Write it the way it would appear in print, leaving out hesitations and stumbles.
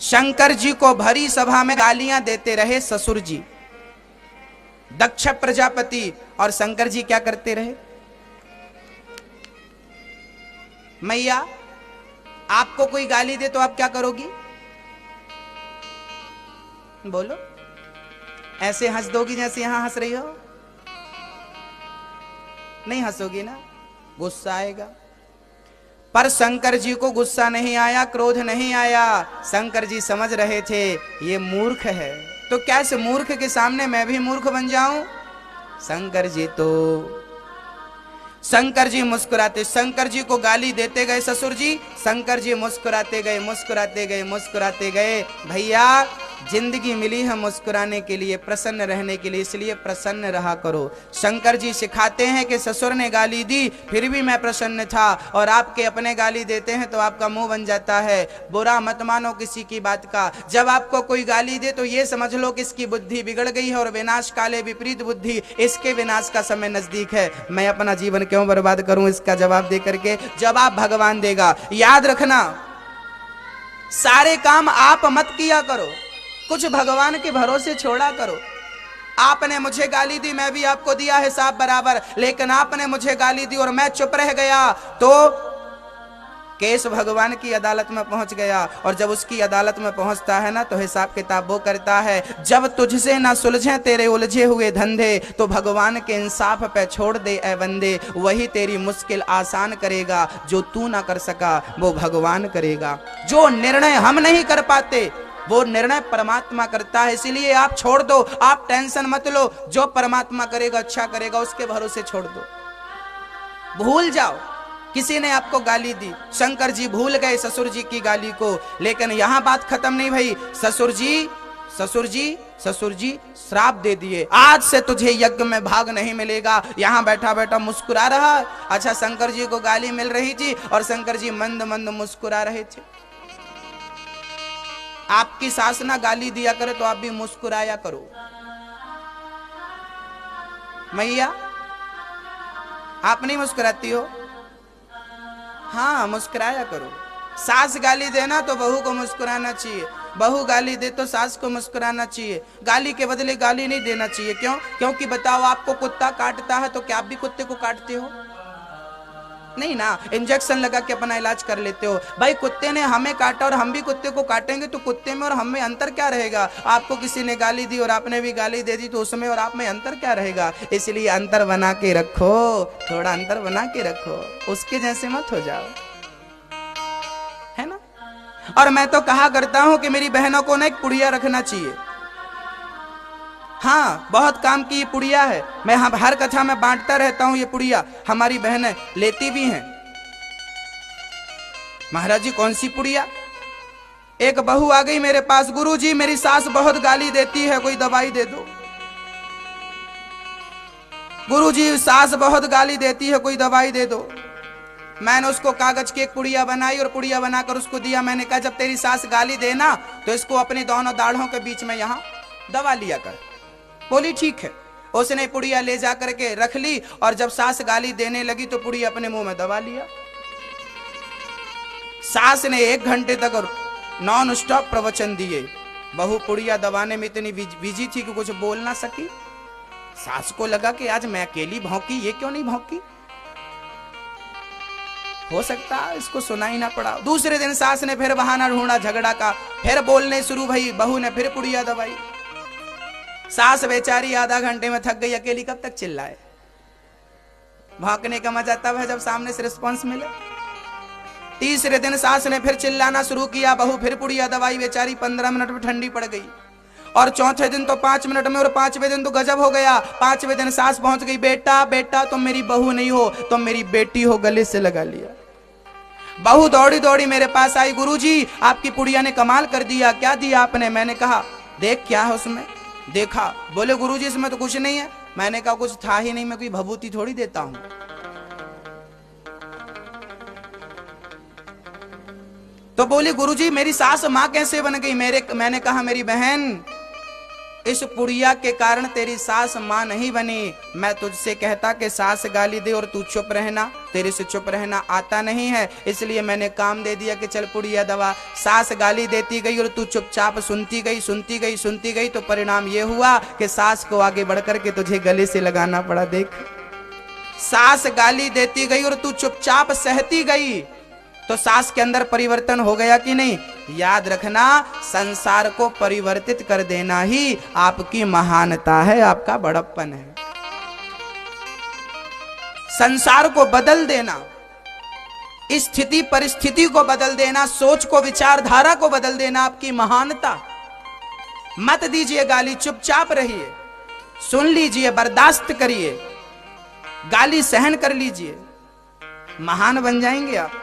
शंकर जी को भरी सभा में गालियां देते रहे ससुर जी, दक्ष प्रजापति। और शंकर जी क्या करते रहे? मैया आपको कोई गाली दे तो आप क्या करोगी? बोलो। ऐसे हंस दोगी जैसे यहां हंस रही हो? नहीं हंसोगी ना, गुस्सा आएगा। पर शंकर जी को गुस्सा नहीं आया, क्रोध नहीं आया। शंकर जी समझ रहे थे ये मूर्ख है, तो क्या इस मूर्ख के सामने मैं भी मूर्ख बन जाऊं? शंकर जी मुस्कुराते, शंकर जी को गाली देते गए ससुर जी, शंकर जी मुस्कुराते गए, मुस्कुराते गए, मुस्कुराते गए। भैया जिंदगी मिली है मुस्कुराने के लिए, प्रसन्न रहने के लिए, इसलिए प्रसन्न रहा करो। शंकर जी सिखाते हैं कि ससुर ने गाली दी फिर भी मैं प्रसन्न था, और आपके अपने गाली देते हैं तो आपका मुंह बन जाता है। बुरा मत मानो किसी की बात का। जब आपको कोई गाली दे तो ये समझ लो कि इसकी बुद्धि बिगड़ गई है, और विनाश काले विपरीत बुद्धि, इसके विनाश का समय नजदीक है। मैं अपना जीवन क्यों बर्बाद करूं? इसका जवाब दे करके जवाब भगवान देगा। याद रखना, सारे काम आप मत किया करो, कुछ भगवान के भरोसे छोड़ा करो। आपने मुझे गाली दी, मैं भी आपको दिया हिसाब बराबर, लेकिन आपने मुझे गाली दी और मैं चुप रह गया तो केस भगवान की अदालत में पहुंच गया। और जब उसकी अदालत में पहुंचता है ना, तो हिसाब किताब वो करता है। जब तुझसे ना सुलझे तेरे उलझे हुए धंधे, तो भगवान के इंसाफ पे छोड़ दे ए बंदे, वही तेरी मुश्किल आसान करेगा। जो तू ना कर सका वो भगवान करेगा। जो निर्णय हम नहीं कर पाते वो निर्णय परमात्मा करता है। इसीलिए आप छोड़ दो, आप टेंशन मत लो, जो परमात्मा करेगा अच्छा करेगा, उसके भरोसे छोड़ दो, भूल जाओ। किसी ने आपको गाली दी, शंकर जी भूल गए ससुर जी की गाली को, लेकिन यहां बात खत्म नहीं भई। ससुर जी श्राप दे दिए, आज से तुझे यज्ञ में भाग नहीं मिलेगा। यहां बैठा बैठा मुस्कुरा रहा। अच्छा, शंकर जी को गाली मिल रही थी और शंकर जी मंद मंद मुस्कुरा रहे थे। आपकी सास ना गाली दिया करे तो आप भी मुस्कुराया करो। मैया आप नहीं मुस्कुराती हो? हाँ, मुस्कुराया करो। सास गाली देना तो बहू को मुस्कुराना चाहिए, बहू गाली दे तो सास को मुस्कुराना चाहिए। गाली के बदले गाली नहीं देना चाहिए। क्यों? क्योंकि बताओ, आपको कुत्ता काटता है तो क्या आप भी कुत्ते को काटते हो? नहीं ना, इंजेक्शन लगा के अपना इलाज कर लेते हो। भाई कुत्ते ने हमें काटा और हम भी कुत्ते को काटेंगे तो कुत्ते में और हम में अंतर क्या रहेगा? आपको किसी ने गाली दी और आपने भी गाली दे दी तो उसमें और आप में अंतर क्या रहेगा? इसलिए अंतर बना के रखो, थोड़ा अंतर बना के रखो, उसके जैसे मत हो जाओ, है ना। और मैं तो कहा करता हूं कि मेरी बहनों को ना एक पुड़िया रखना चाहिए। हाँ, बहुत काम की ये पुड़िया है, मैं हर कथा में बांटता रहता हूं। ये पुड़िया हमारी बहनें लेती भी हैं। महाराज जी कौन सी पुड़िया? एक बहू आ गई मेरे पास, गुरुजी मेरी सास बहुत गाली देती है, कोई दवाई दे दो। गुरुजी सास बहुत गाली देती है, कोई दवाई दे दो। मैंने उसको कागज की एक पुड़िया बनाई और पुड़िया बनाकर उसको दिया। मैंने कहा जब तेरी सास गाली देना तो इसको अपनी दोनों दाढ़ों के बीच में यहां दबा लिया कर। बोली ठीक है। उसने पुड़िया ले जा करके रख ली और जब सास गाली देने लगी तो पुड़िया अपने मुंह में दबा लिया। सास ने 1 घंटे तक नॉन स्टॉप प्रवचन दिए। बहू पुड़िया दबाने में इतनी बिजी थी कि कुछ बोल ना सकी। सास को लगा कि आज मैं अकेली भौंकी, ये क्यों नहीं भौंकी? हो सकता इसको सुना ही ना पड़ा। दूसरे दिन सास ने फिर बहाना ढूंढा झगड़ा का, फिर बोलने शुरू भई। बहू ने फिर पुड़िया दबाई। सास बेचारी आधा घंटे में थक गई, अकेली कब तक चिल्लाए? भौंकने का मजा तब है जब सामने से रिस्पांस मिले। तीसरे दिन सास ने फिर चिल्लाना शुरू किया, बहू फिर पुड़िया दबाई। बेचारी 15 मिनट में ठंडी पड़ गई। और चौथे दिन तो 5 मिनट में, और 5वें दिन तो गजब हो गया। 5वें दिन सास पहुंच गई, बेटा बेटा तुम मेरी बहू नहीं हो, तुम मेरी बेटी हो, गले से लगा लिया। बहू दौड़ी दौड़ी मेरे पास आई, गुरुजी आपकी पुड़िया ने कमाल कर दिया। क्या दिया आपने? मैंने कहा देख क्या है उसमें। देखा, बोले गुरुजी इसमें तो कुछ नहीं है। मैंने कहा कुछ था ही नहीं, मैं कोई भभूति थोड़ी देता हूं। तो बोले गुरुजी मेरी सास मां कैसे बन गई? मैंने कहा मेरी बहन इस पुड़िया के कारण तेरी सास मां नहीं बनी। मैं तुझसे कहता कि सास गाली दे और तू चुप रहना, तेरे से चुप रहना आता नहीं है, इसलिए मैंने काम दे दिया कि चल पुड़िया दबा। सास गाली देती गई और तू चुपचाप सुनती गई, सुनती गई, सुनती गई, तो परिणाम ये हुआ कि सास को आगे बढ़कर के तुझे गले से लगाना पड़ा। देख, सास गाली देती गई और तू चुपचाप सहती गई, तो सास के अंदर परिवर्तन हो गया कि नहीं? याद रखना, संसार को परिवर्तित कर देना ही आपकी महानता है, आपका बड़प्पन है। संसार को बदल देना, स्थिति परिस्थिति को बदल देना, सोच को, विचारधारा को बदल देना आपकी महानता। मत दीजिए गाली, चुपचाप रहिए, सुन लीजिए, बर्दाश्त करिए, गाली सहन कर लीजिए, महान बन जाएंगे आप।